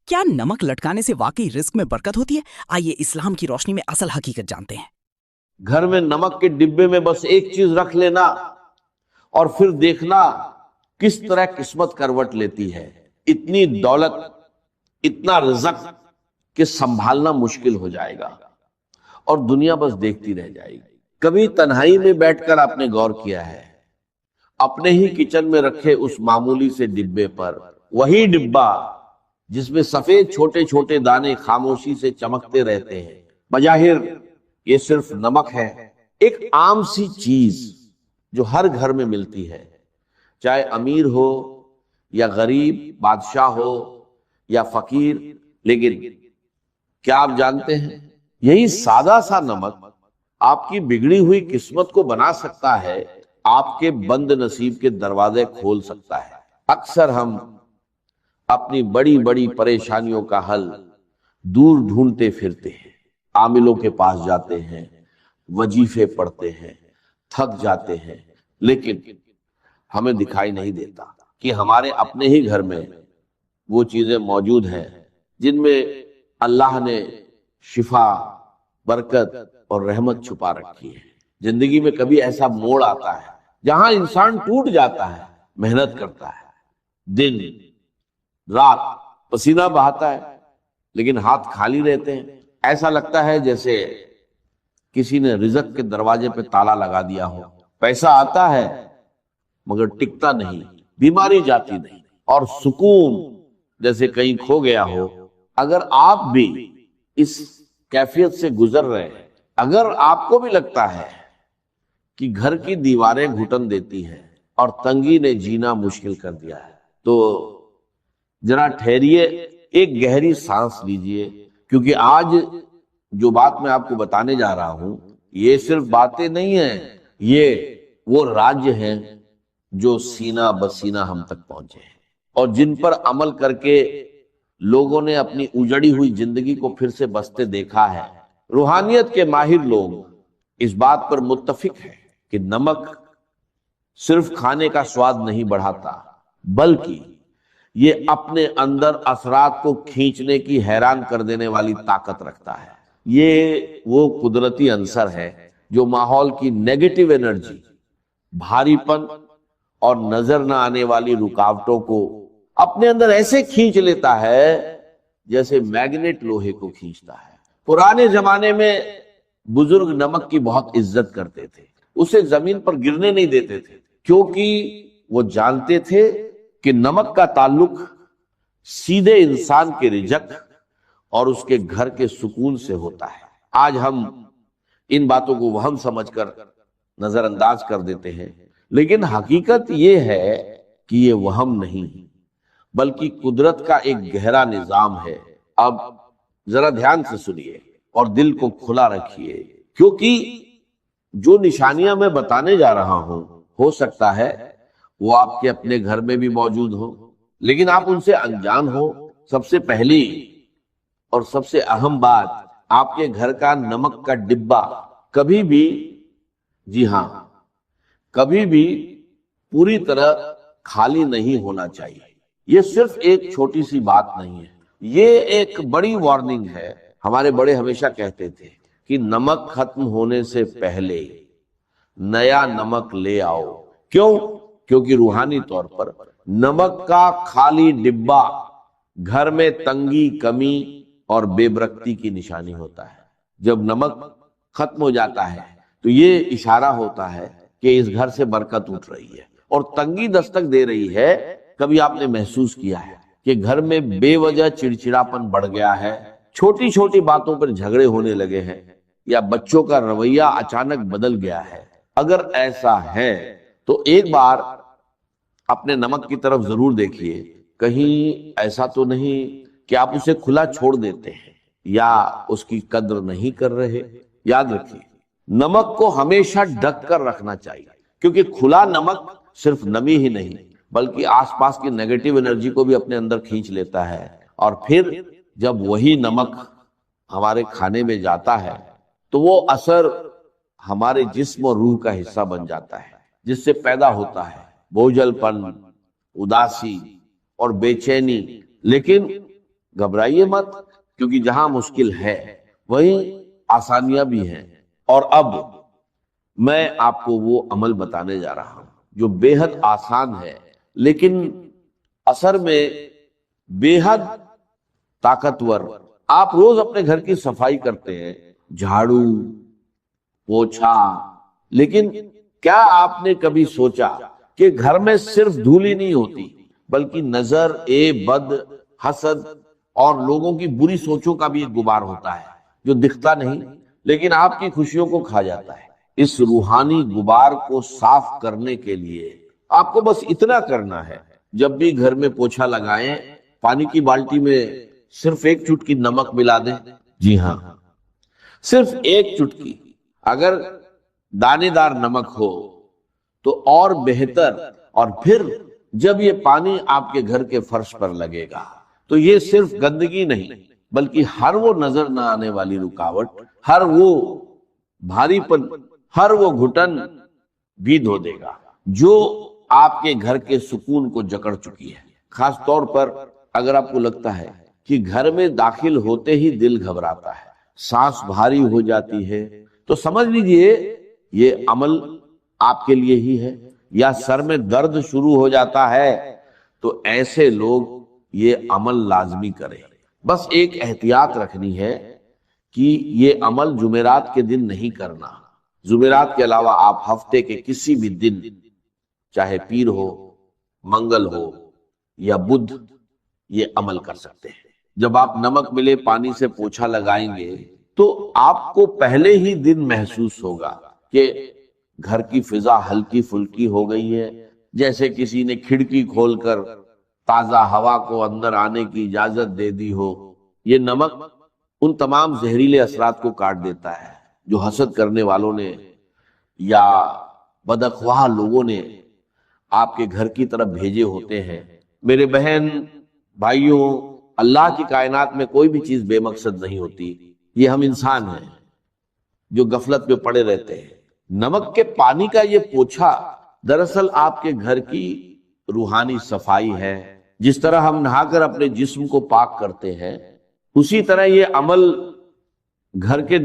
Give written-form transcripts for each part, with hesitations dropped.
کیا نمک لٹکانے سے واقعی رزق میں برکت ہوتی ہے؟ آئیے اسلام کی روشنی میں اصل حقیقت جانتے ہیں۔ گھر میں نمک کے ڈبے میں بس ایک چیز رکھ لینا اور پھر دیکھنا کس طرح قسمت کروٹ لیتی ہے۔ اتنی دولت، اتنا رزق کہ سنبھالنا مشکل ہو جائے گا اور دنیا بس دیکھتی رہ جائے گی۔ کبھی تنہائی میں بیٹھ کر آپ نے غور کیا ہے اپنے ہی کچن میں رکھے اس معمولی سے ڈبے پر، وہی ڈبہ جس میں سفید چھوٹے چھوٹے دانے خاموشی سے چمکتے رہتے ہیں، بظاہر یہ صرف نمک ہے، ایک عام سی چیز جو ہر گھر میں ملتی ہے، چاہے امیر ہو یا غریب، بادشاہ ہو یا فقیر۔ لیکن کیا آپ جانتے ہیں یہی سادہ سا نمک آپ کی بگڑی ہوئی قسمت کو بنا سکتا ہے، آپ کے بند نصیب کے دروازے کھول سکتا ہے۔ اکثر ہم اپنی بڑی بڑی پریشانیوں کا حل دور ڈھونڈتے پھرتے ہیں، عاملوں کے پاس جاتے ہیں، وظیفے پڑھتے ہیں، تھک جاتے ہیں، لیکن ہمیں دکھائی نہیں دیتا کہ ہمارے اپنے ہی گھر میں وہ چیزیں موجود ہیں جن میں اللہ نے شفا، برکت اور رحمت چھپا رکھی ہے۔ زندگی میں کبھی ایسا موڑ آتا ہے جہاں انسان ٹوٹ جاتا ہے، محنت کرتا ہے، دن رات پسینہ بہاتا ہے، لیکن ہاتھ خالی رہتے ہیں۔ ایسا لگتا ہے جیسے کسی نے رزق کے دروازے پہ تالا لگا دیا ہو۔ پیسہ آتا ہے مگر ٹکتا نہیں، بیماری جاتی نہیں، اور سکون جیسے کہیں کھو گیا ہو۔ اگر آپ بھی اس کیفیت سے گزر رہے ہیں، اگر آپ کو بھی لگتا ہے کہ گھر کی دیواریں گھٹن دیتی ہیں اور تنگی نے جینا مشکل کر دیا ہے، تو ذرا ٹھہریے، ایک گہری سانس لیجئے، کیونکہ آج جو بات میں آپ کو بتانے جا رہا ہوں یہ صرف باتیں نہیں ہیں، یہ وہ راج ہیں جو سینہ بسینہ ہم تک پہنچے ہیں اور جن پر عمل کر کے لوگوں نے اپنی اجڑی ہوئی زندگی کو پھر سے بستے دیکھا ہے۔ روحانیت کے ماہر لوگ اس بات پر متفق ہیں کہ نمک صرف کھانے کا سواد نہیں بڑھاتا، بلکہ یہ اپنے اندر اثرات کو کھینچنے کی حیران کر دینے والی طاقت رکھتا ہے۔ یہ وہ قدرتی عنصر ہے جو ماحول کی نیگیٹو انرجی، بھاری پن اور نظر نہ آنے والی رکاوٹوں کو اپنے اندر ایسے کھینچ لیتا ہے جیسے میگنیٹ لوہے کو کھینچتا ہے۔ پرانے زمانے میں بزرگ نمک کی بہت عزت کرتے تھے، اسے زمین پر گرنے نہیں دیتے تھے، کیونکہ وہ جانتے تھے کہ نمک کا تعلق سیدھے انسان کے رزق اور اس کے گھر کے سکون سے ہوتا ہے۔ آج ہم ان باتوں کو وہم سمجھ کر نظر انداز کر دیتے ہیں، لیکن حقیقت یہ ہے کہ یہ وہم نہیں بلکہ قدرت کا ایک گہرا نظام ہے۔ اب ذرا دھیان سے سنیے اور دل کو کھلا رکھیے، کیونکہ جو نشانیاں میں بتانے جا رہا ہوں ہو سکتا ہے وہ آپ کے اپنے گھر میں بھی موجود ہو، لیکن آپ ان سے انجان ہو۔ سب سے پہلی اور سب سے اہم بات، آپ کے گھر کا نمک کا ڈبہ کبھی بھی، جی ہاں، کبھی بھی پوری طرح خالی نہیں ہونا چاہیے۔ یہ صرف ایک چھوٹی سی بات نہیں ہے، یہ ایک بڑی وارننگ ہے۔ ہمارے بڑے ہمیشہ کہتے تھے کہ نمک ختم ہونے سے پہلے نیا نمک لے آؤ۔ کیوں؟ کیونکہ روحانی طور پر نمک کا خالی ڈبہ گھر میں تنگی، کمی اور بے برکتی کی نشانی ہوتا ہے۔ جب نمک ختم ہو جاتا ہے تو یہ اشارہ ہوتا ہے کہ اس گھر سے برکت اٹھ رہی ہے اور تنگی دستک دے رہی ہے۔ کبھی آپ نے محسوس کیا ہے کہ گھر میں بے وجہ چڑچڑاپن بڑھ گیا ہے، چھوٹی چھوٹی باتوں پر جھگڑے ہونے لگے ہیں، یا بچوں کا رویہ اچانک بدل گیا ہے؟ اگر ایسا ہے تو ایک بار اپنے نمک کی طرف ضرور دیکھیے، کہیں ایسا تو نہیں کہ آپ اسے کھلا چھوڑ دیتے ہیں یا اس کی قدر نہیں کر رہے۔ یاد رکھیے، نمک کو ہمیشہ ڈھک کر رکھنا چاہیے، کیونکہ کھلا نمک صرف نمی ہی نہیں بلکہ آس پاس کی نیگیٹو انرجی کو بھی اپنے اندر کھینچ لیتا ہے، اور پھر جب وہی نمک ہمارے کھانے میں جاتا ہے تو وہ اثر ہمارے جسم اور روح کا حصہ بن جاتا ہے، جس سے پیدا ہوتا ہے بوجھل پن، اداسی اور بے چینی۔ لیکن گھبرائیے مت، کیونکہ جہاں مشکل ہے وہیں آسانیاں بھی ہیں۔ اور اب میں آپ کو وہ عمل بتانے جا رہا ہوں جو بے حد آسان ہے، لیکن اثر میں بے حد طاقتور۔ آپ روز اپنے گھر کی صفائی کرتے ہیں، جھاڑو، پوچھا، لیکن کیا آپ نے کبھی سوچا کہ گھر میں صرف دھول ہی نہیں ہوتی، بلکہ نظر بد، حسد اور لوگوں کی بری سوچوں کا بھی ایک غبار ہوتا ہے جو دکھتا نہیں لیکن آپ کی خوشیوں کو کھا جاتا ہے۔ اس روحانی غبار کو صاف کرنے کے لیے آپ کو بس اتنا کرنا ہے، جب بھی گھر میں پوچھا لگائیں، پانی کی بالٹی میں صرف ایک چٹکی نمک ملا دیں۔ جی ہاں، صرف ایک چٹکی۔ اگر دانے دار نمک ہو تو اور بہتر۔ اور پھر جب یہ پانی آپ کے گھر کے فرش پر لگے گا تو یہ صرف گندگی نہیں بلکہ ہر وہ نظر نہ آنے والی رکاوٹ، ہر وہ بھاری پن، ہر وہ گھٹن بھی دھو دے گا جو آپ کے گھر کے سکون کو جکڑ چکی ہے۔ خاص طور پر اگر آپ کو لگتا ہے کہ گھر میں داخل ہوتے ہی دل گھبراتا ہے، سانس بھاری ہو جاتی ہے، تو سمجھ لیجئے یہ عمل آپ کے لیے ہی ہے۔ یا سر میں درد شروع ہو جاتا ہے تو ایسے لوگ یہ عمل لازمی کریں۔ بس ایک احتیاط رکھنی ہے کہ یہ عمل جمعرات کے دن نہیں کرنا۔ جمعرات کے علاوہ آپ ہفتے کے کسی بھی دن، چاہے پیر ہو، منگل ہو یا بدھ، یہ عمل کر سکتے ہیں۔ جب آپ نمک ملے پانی سے پوچھا لگائیں گے تو آپ کو پہلے ہی دن محسوس ہوگا کہ گھر کی فضا ہلکی پھلکی ہو گئی ہے، جیسے کسی نے کھڑکی کھول کر تازہ ہوا کو اندر آنے کی اجازت دے دی ہو۔ یہ نمک ان تمام زہریلے اثرات کو کاٹ دیتا ہے جو حسد کرنے والوں نے یا بدخواہ لوگوں نے آپ کے گھر کی طرف بھیجے ہوتے ہیں۔ میرے بہن بھائیوں، اللہ کی کائنات میں کوئی بھی چیز بے مقصد نہیں ہوتی، یہ ہم انسان ہیں جو غفلت میں پڑے رہتے ہیں۔ نمک کے پانی کا یہ پوچھا دراصل آپ کے گھر کی روحانی صفائی ہے۔ جس طرح ہم نہا کر اپنے جسم کو پاک کرتے ہیں، اسی طرح یہ عمل گھر کے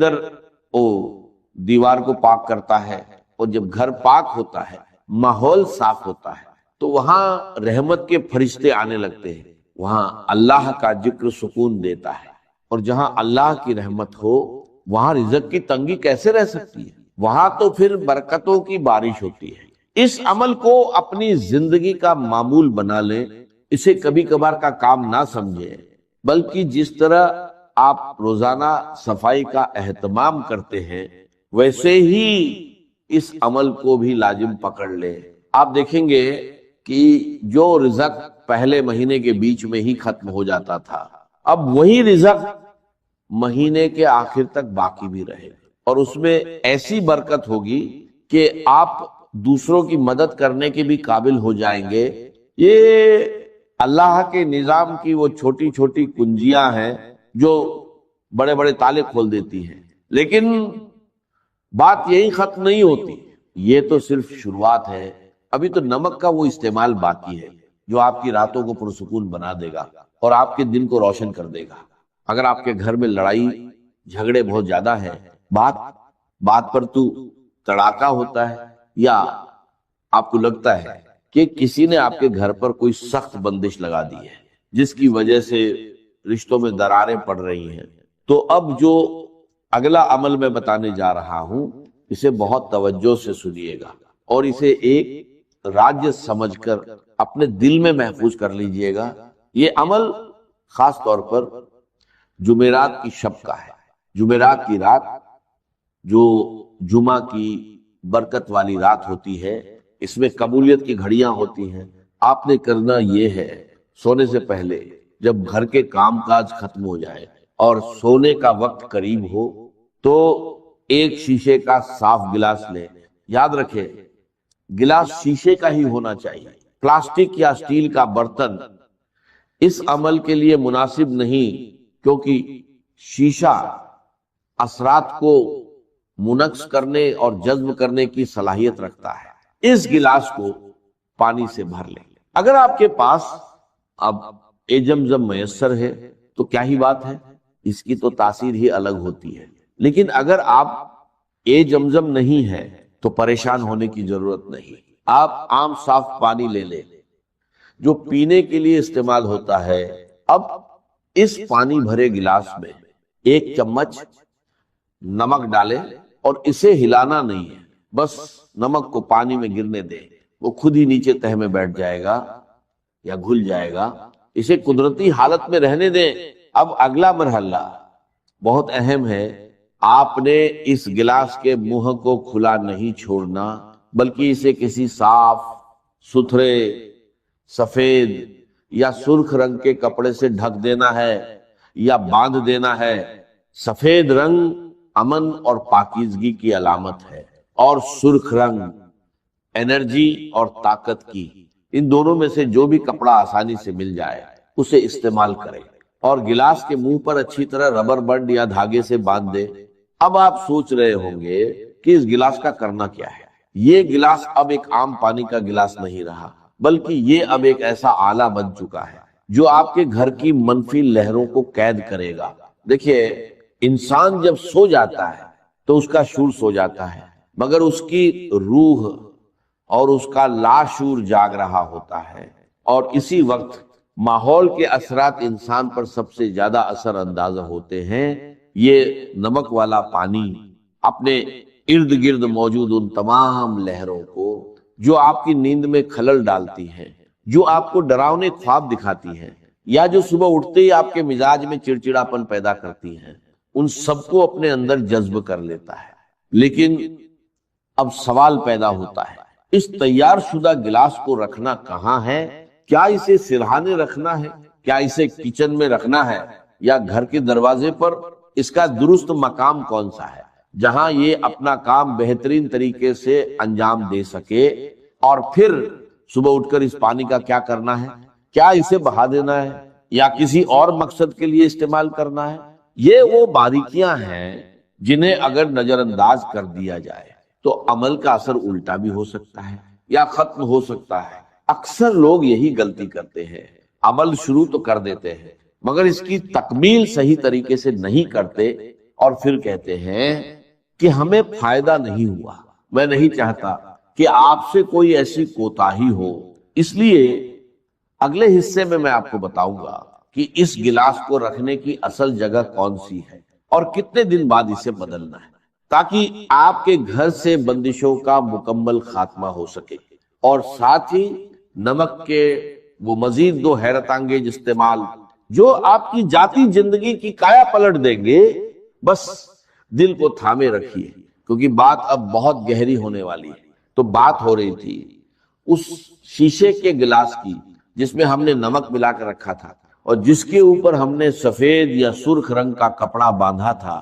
دیوار کو پاک کرتا ہے۔ اور جب گھر پاک ہوتا ہے، ماحول صاف ہوتا ہے، تو وہاں رحمت کے فرشتے آنے لگتے ہیں، وہاں اللہ کا ذکر سکون دیتا ہے۔ اور جہاں اللہ کی رحمت ہو وہاں رزق کی تنگی کیسے رہ سکتی ہے؟ وہاں تو پھر برکتوں کی بارش ہوتی ہے۔ اس عمل کو اپنی زندگی کا معمول بنا لیں، اسے کبھی کبھار کا کام نہ سمجھیں، بلکہ جس طرح آپ روزانہ صفائی کا اہتمام کرتے ہیں ویسے ہی اس عمل کو بھی لازم پکڑ لیں۔ آپ دیکھیں گے کہ جو رزق پہلے مہینے کے بیچ میں ہی ختم ہو جاتا تھا، اب وہی رزق مہینے کے آخر تک باقی بھی رہے، اور اس میں ایسی برکت ہوگی کہ آپ دوسروں کی مدد کرنے کے بھی قابل ہو جائیں گے۔ یہ اللہ کے نظام کی وہ چھوٹی چھوٹی کنجیاں ہیں جو بڑے بڑے تالے کھول دیتی ہیں، لیکن بات یہی ختم نہیں ہوتی، یہ تو صرف شروعات ہے۔ ابھی تو نمک کا وہ استعمال باقی ہے جو آپ کی راتوں کو پرسکون بنا دے گا اور آپ کے دن کو روشن کر دے گا۔ اگر آپ کے گھر میں لڑائی جھگڑے بہت زیادہ ہے، بات پر تو تڑاکا ہوتا ہے، یا آپ کو لگتا ہے کہ کسی نے آپ کے گھر پر کوئی سخت بندش لگا دی ہے جس کی وجہ سے رشتوں میں دراریں پڑ رہی ہیں، تو اب جو اگلا عمل میں بتانے جا رہا ہوں اسے بہت توجہ سے سنیے گا اور اسے ایک راج سمجھ کر اپنے دل میں محفوظ کر لیجئے گا۔ یہ عمل خاص طور پر جمعرات کی شب کا ہے۔ جمعرات کی رات جو جمعہ کی برکت والی رات ہوتی ہے، اس میں قبولیت کی گھڑیاں ہوتی ہیں۔ آپ نے کرنا یہ ہے، سونے سے پہلے جب گھر کے کام کاج ختم ہو جائے اور سونے کا وقت قریب ہو تو ایک شیشے کا صاف گلاس لیں۔ یاد رکھیں، گلاس شیشے کا ہی ہونا چاہیے۔ پلاسٹک یا اسٹیل کا برتن اس عمل کے لیے مناسب نہیں، کیونکہ شیشہ اثرات کو منعکس کرنے اور جذب کرنے کی صلاحیت رکھتا ہے۔ اس گلاس کو پانی سے بھر لیں۔ اگر آپ کے پاس اب زمزم میسر ہے تو کیا ہی بات ہے، اس کی تو تاثیر ہی الگ ہوتی ہے۔ لیکن اگر آپ زمزم نہیں ہے تو پریشان ہونے کی ضرورت نہیں۔ آپ عام صاف پانی لے لیں جو پینے کے لیے استعمال ہوتا ہے، اب اس پانی بھرے گلاس میں 1 چمچ نمک ڈالیں اور اسے ہلانا نہیں ہے، بس نمک کو پانی میں گرنے دیں، وہ خود ہی نیچے تہہ میں بیٹھ جائے گا یا گھل جائے گا، اسے قدرتی حالت میں رہنے دیں۔ اب اگلا مرحلہ بہت اہم ہے، آپ نے اس گلاس کے منہ کو کھلا نہیں چھوڑنا، بلکہ اسے کسی صاف ستھرے سفید یا سرخ رنگ کے کپڑے سے ڈھک دینا ہے یا باندھ دینا ہے۔ سفید رنگ امن اور پاکیزگی کی علامت ہے، اور سرخ رنگ انرجی اور طاقت کی۔ ان دونوں میں سے جو بھی کپڑا آسانی سے مل جائے اسے استعمال کریں، اور گلاس کے منہ پر اچھی طرح ربر بینڈ یا دھاگے سے باندھ دیں۔ اب آپ سوچ رہے ہوں گے کہ اس گلاس کا کرنا کیا ہے۔ یہ گلاس اب ایک عام پانی کا گلاس نہیں رہا، بلکہ یہ اب ایک ایسا آلہ بن چکا ہے جو آپ کے گھر کی منفی لہروں کو قید کرے گا۔ دیکھیے، انسان جب سو جاتا ہے تو اس کا شعور سو جاتا ہے، مگر اس کی روح اور اس کا لاشعور جاگ رہا ہوتا ہے، اور اسی وقت ماحول کے اثرات انسان پر سب سے زیادہ اثر انداز ہوتے ہیں۔ یہ نمک والا پانی اپنے ارد گرد موجود ان تمام لہروں کو جو آپ کی نیند میں خلل ڈالتی ہیں، جو آپ کو ڈراؤنے خواب دکھاتی ہیں، یا جو صبح اٹھتے ہی آپ کے مزاج میں چڑچڑاپن پیدا کرتی ہیں، ان سب کو اپنے اندر جذب کر لیتا ہے۔ لیکن اب سوال پیدا ہوتا ہے، اس تیار شدہ گلاس کو رکھنا کہاں ہے؟ کیا اسے سرہانے رکھنا ہے؟ کیا اسے کچن میں رکھنا ہے؟ یا گھر کے دروازے پر؟ اس کا درست مقام کون سا ہے جہاں یہ اپنا کام بہترین طریقے سے انجام دے سکے؟ اور پھر صبح اٹھ کر اس پانی کا کیا کرنا ہے؟ کیا اسے بہا دینا ہے یا کسی اور مقصد کے لیے استعمال کرنا ہے؟ یہ وہ باریکیاں ہیں جنہیں اگر نظر انداز کر دیا جائے تو عمل کا اثر الٹا بھی ہو سکتا ہے یا ختم ہو سکتا ہے۔ اکثر لوگ یہی غلطی کرتے ہیں، عمل شروع تو کر دیتے ہیں مگر اس کی تکمیل صحیح طریقے سے نہیں کرتے، اور پھر کہتے ہیں کہ ہمیں فائدہ نہیں ہوا۔ میں نہیں چاہتا کہ آپ سے کوئی ایسی کوتاہی ہو، اس لیے اگلے حصے میں آپ کو بتاؤں گا کہ اس گلاس کو رکھنے کی اصل جگہ کون سی ہے اور کتنے دن بعد اسے بدلنا ہے، تاکہ آپ کے گھر سے بندشوں کا مکمل خاتمہ ہو سکے، اور ساتھ ہی نمک کے وہ مزید 2 حیرت انگیز استعمال جو آپ کی ذاتی زندگی کی کایا پلٹ دیں گے۔ بس دل کو تھامے رکھیے، کیونکہ بات اب بہت گہری ہونے والی ہے۔ تو بات ہو رہی تھی اس شیشے کے گلاس کی جس میں ہم نے نمک ملا کر رکھا تھا، اور جس کے اوپر ہم نے سفید یا سرخ رنگ کا کپڑا باندھا تھا۔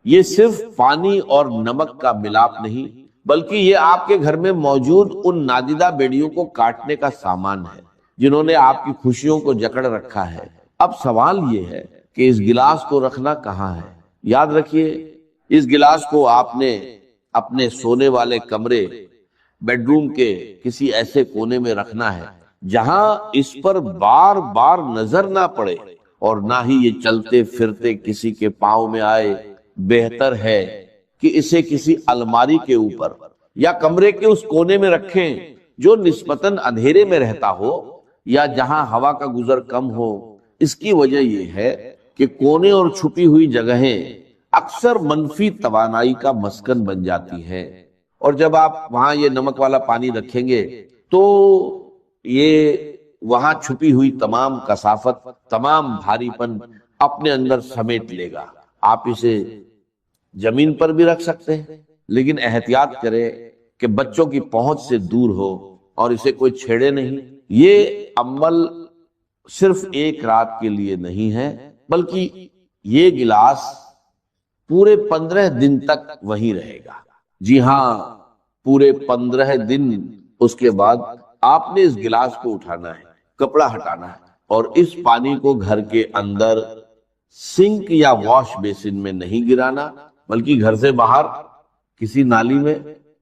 یہ صرف پانی اور نمک کا ملاپ نہیں، بلکہ یہ آپ کے گھر میں موجود ان نادیدہ بیڑیوں کو کاٹنے کا سامان ہے جنہوں نے آپ کی خوشیوں کو جکڑ رکھا ہے۔ اب سوال یہ ہے کہ اس گلاس کو رکھنا کہاں ہے؟ یاد رکھیے، اس گلاس کو آپ نے اپنے سونے والے کمرے، بیڈ روم کے کسی ایسے کونے میں رکھنا ہے جہاں اس پر بار بار نظر نہ پڑے، اور نہ ہی یہ چلتے پھرتے کسی کے پاؤں میں آئے۔ بہتر ہے کہ اسے کسی الماری کے اوپر یا کمرے کے اس کونے میں رکھیں جو نسبتاً اندھیرے میں رہتا ہو یا جہاں ہوا کا گزر کم ہو۔ اس کی وجہ یہ ہے کہ کونے اور چھپی ہوئی جگہیں اکثر منفی توانائی کا مسکن بن جاتی ہیں، اور جب آپ وہاں یہ نمک والا پانی رکھیں گے تو یہ وہاں چھپی ہوئی تمام کثافت، تمام بھاری پن اپنے اندر سمیٹ لے گا۔ آپ اسے زمین پر بھی رکھ سکتے ہیں، لیکن احتیاط کریں کہ بچوں کی پہنچ سے دور ہو اور اسے کوئی چھیڑے نہیں۔ یہ عمل صرف ایک رات کے لیے نہیں ہے، بلکہ یہ گلاس پورے 15 دن تک وہی رہے گا۔ جی ہاں، پورے 15 دن۔ اس کے بعد آپ نے اس گلاس کو اٹھانا ہے، کپڑا ہٹانا ہے، اور اس پانی کو گھر کے اندر سنک یا واش بیسن میں نہیں گرانا، بلکہ گھر سے باہر کسی نالی میں،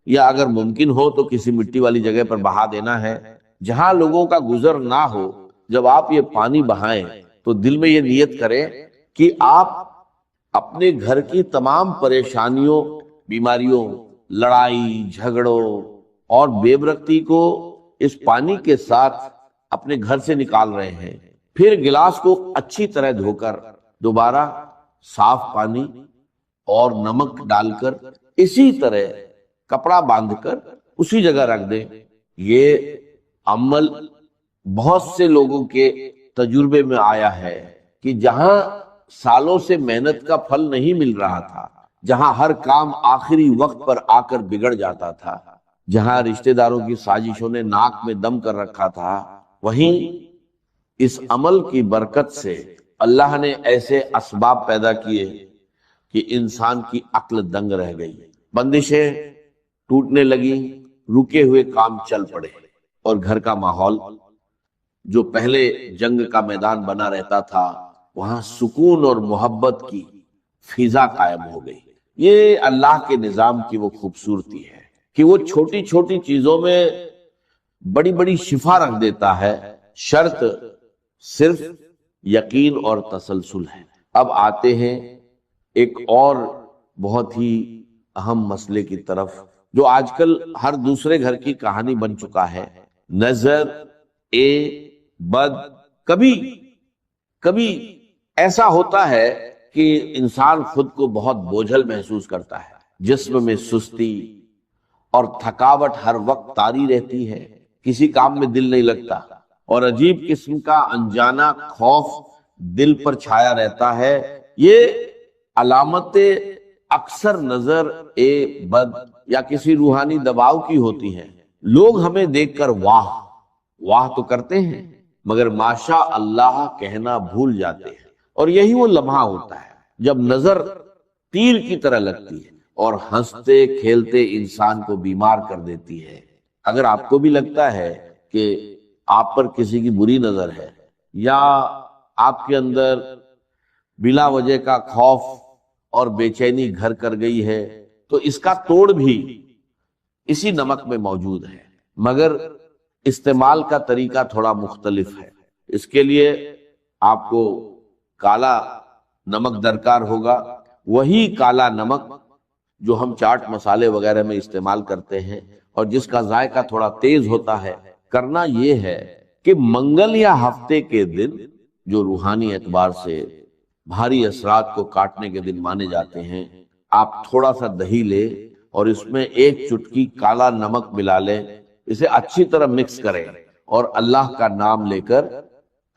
یا اگر ممکن ہو تو کسی مٹی والی جگہ پر بہا دینا ہے جہاں لوگوں کا گزر نہ ہو۔ جب آپ یہ پانی بہائیں تو دل میں یہ نیت کریں کہ آپ اپنے گھر کی تمام پریشانیوں، بیماریوں، لڑائی جھگڑوں اور بے برکتی کو اس پانی کے ساتھ اپنے گھر سے نکال رہے ہیں. پھر گلاس کو اچھی طرح دھو کر دوبارہ صاف پانی اور نمک ڈال کر اسی طرح کپڑا باندھ کر اسی جگہ رکھ دیں. یہ عمل بہت سے لوگوں کے تجربے میں آیا ہے کہ جہاں سالوں سے محنت کا پھل نہیں مل رہا تھا، جہاں ہر کام آخری وقت پر آ کر بگڑ جاتا تھا، جہاں رشتہ داروں کی سازشوں نے ناک میں دم کر رکھا تھا، وہیں اس عمل کی برکت سے اللہ نے ایسے اسباب پیدا کیے کہ انسان کی عقل دنگ رہ گئی، بندشیں ٹوٹنے لگی، رکے ہوئے کام چل پڑے، اور گھر کا ماحول جو پہلے جنگ کا میدان بنا رہتا تھا وہاں سکون اور محبت کی فضا قائم ہو گئی. یہ اللہ کے نظام کی وہ خوبصورتی ہے کہ وہ چھوٹی چھوٹی چیزوں میں بڑی بڑی شفا رکھ دیتا ہے، شرط صرف یقین اور تسلسل ہے. اب آتے ہیں ایک اور بہت ہی اہم مسئلے کی طرف جو آج کل ہر دوسرے گھر کی کہانی بن چکا ہے. نظر بد. کبھی ایسا ہوتا ہے کہ انسان خود کو بہت بوجھل محسوس کرتا ہے، جسم میں سستی اور تھکاوٹ ہر وقت طاری رہتی ہے، کسی کام میں دل نہیں لگتا، اور عجیب قسم کا انجانا خوف دل پر چھایا رہتا ہے. یہ علامت اکثر نظر بد یا کسی روحانی دباؤ کی ہوتی ہیں. لوگ ہمیں دیکھ کر واہ واہ تو کرتے ہیں مگر ماشاء اللہ کہنا بھول جاتے ہیں، اور یہی وہ لمحہ ہوتا ہے جب نظر تیر کی طرح لگتی ہے اور ہنستے کھیلتے انسان کو بیمار کر دیتی ہے. اگر آپ کو بھی لگتا ہے کہ آپ پر کسی کی بری نظر ہے یا آپ کے اندر بلا وجہ کا خوف اور بے چینی گھر کر گئی ہے تو اس کا توڑ بھی اسی نمک میں موجود ہے، مگر استعمال کا طریقہ تھوڑا مختلف ہے. اس کے لیے آپ کو کالا نمک درکار ہوگا، وہی کالا نمک جو ہم چاٹ مسالے وغیرہ میں استعمال کرتے ہیں اور جس کا ذائقہ تھوڑا تیز ہوتا ہے. کرنا یہ ہے کہ منگل یا ہفتے کے دن جو روحانی اعتبار سے بھاری اثرات کو کاٹنے کے دن مانے جاتے ہیں، آپ تھوڑا سا دہی لے اور اس میں ایک چٹکی کالا نمک ملا لیں، اسے اچھی طرح مکس کریں اور اللہ کا نام لے کر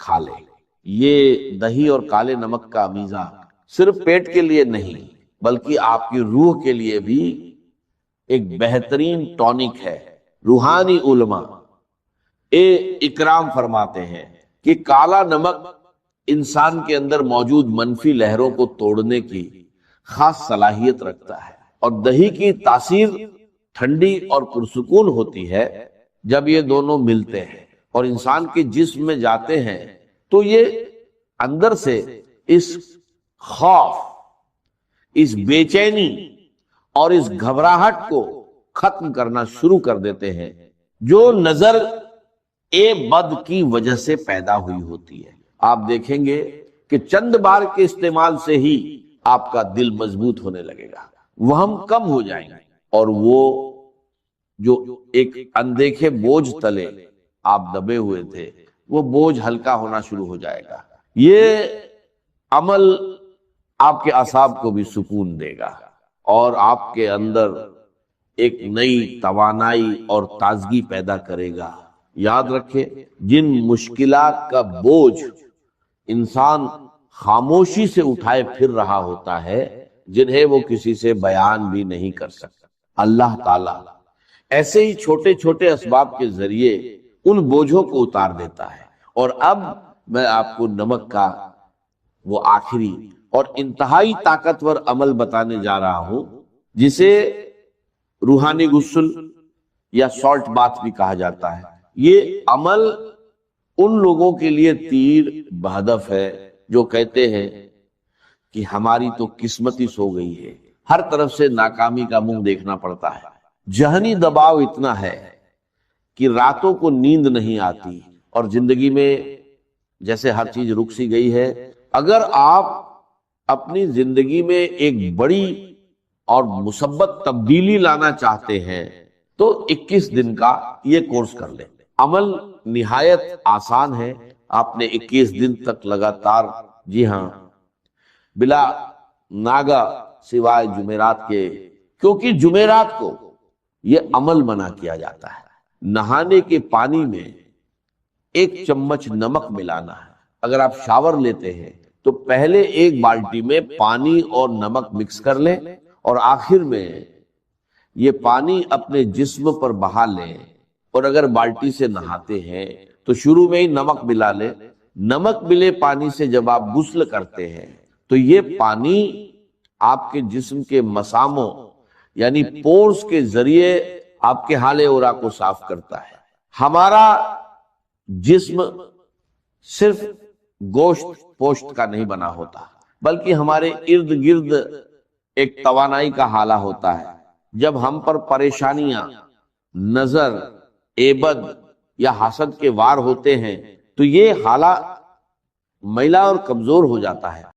کھا لیں. یہ دہی اور کالے نمک کا میزہ صرف پیٹ کے لیے نہیں بلکہ آپ کی روح کے لیے بھی ایک بہترین ٹونک ہے. روحانی علماء اکرام فرماتے ہیں کہ کالا نمک انسان کے اندر موجود منفی لہروں کو توڑنے کی خاص صلاحیت رکھتا ہے، اور دہی کی تاثیر ٹھنڈی اور پرسکون ہوتی ہے جب یہ دونوں ملتے ہیں اور انسان کے جسم میں جاتے ہیں تو یہ اندر سے اس خوف، اس بے چینی اور اس گھبراہٹ کو ختم کرنا شروع کر دیتے ہیں جو نظر بد کی وجہ سے پیدا ہوئی ہوتی ہے. آپ دیکھیں گے کہ چند بار کے استعمال سے ہی آپ کا دل مضبوط ہونے لگے گا، وہم کم ہو جائیں گے، اور وہ جو ایک اندیکھے بوجھ تلے آپ دبے ہوئے تھے وہ بوجھ ہلکا ہونا شروع ہو جائے گا. یہ عمل آپ کے اعصاب کو بھی سکون دے گا اور آپ کے اندر ایک نئی توانائی اور تازگی پیدا کرے گا. یاد رکھیں، جن مشکلات کا بوجھ انسان خاموشی سے اٹھائے پھر رہا ہوتا ہے، جنہیں وہ کسی سے بیان بھی نہیں کر سکتا، اللہ تعالیٰ ایسے ہی چھوٹے چھوٹے اسباب کے ذریعے ان بوجھوں کو اتار دیتا ہے. اور اب میں آپ کو نمک کا وہ آخری اور انتہائی طاقتور عمل بتانے جا رہا ہوں جسے روحانی غسل یا سالٹ بات بھی کہا جاتا ہے. یہ عمل ان لوگوں کے لیے تیر بہدف ہے جو کہتے ہیں کہ ہماری تو قسمت ہی سو گئی ہے، ہر طرف سے ناکامی کا منہ دیکھنا پڑتا ہے، ذہنی دباؤ اتنا ہے کہ راتوں کو نیند نہیں آتی اور زندگی میں جیسے ہر چیز رک سی گئی ہے. اگر آپ اپنی زندگی میں ایک بڑی اور مثبت تبدیلی لانا چاہتے ہیں تو 21 دن کا یہ کورس کر لیں. عمل نہایت آسان ہے. آپ نے 21 دن تک لگاتار، جی ہاں، بلا ناگا سوائے جمعرات کے، کیونکہ جمعرات کو یہ عمل منع کیا جاتا ہے. نہانے کے پانی میں 1 چمچ نمک ملانا ہے. اگر آپ شاور لیتے ہیں تو پہلے 1 بالٹی میں پانی اور نمک مکس کر لیں اور آخر میں یہ پانی اپنے جسم پر بہا لیں. اور اگر بالٹی سے نہاتے ہیں تو شروع میں ہی نمک ملا لیں. نمک ملے پانی سے جب آپ غسل کرتے ہیں تو یہ پانی آپ کے جسم کے مساموں یعنی پورز کے ذریعے آپ کے حال اورا کو صاف کرتا ہے. ہمارا جسم صرف گوشت پوشت کا نہیں بنا ہوتا، بلکہ ہمارے ارد گرد ایک توانائی کا حالہ ہوتا ہے. جب ہم پر پریشانیاں، نظر، عیبد یا حسد کے وار ہوتے ہیں تو یہ حالہ میلا اور کمزور ہو جاتا ہے.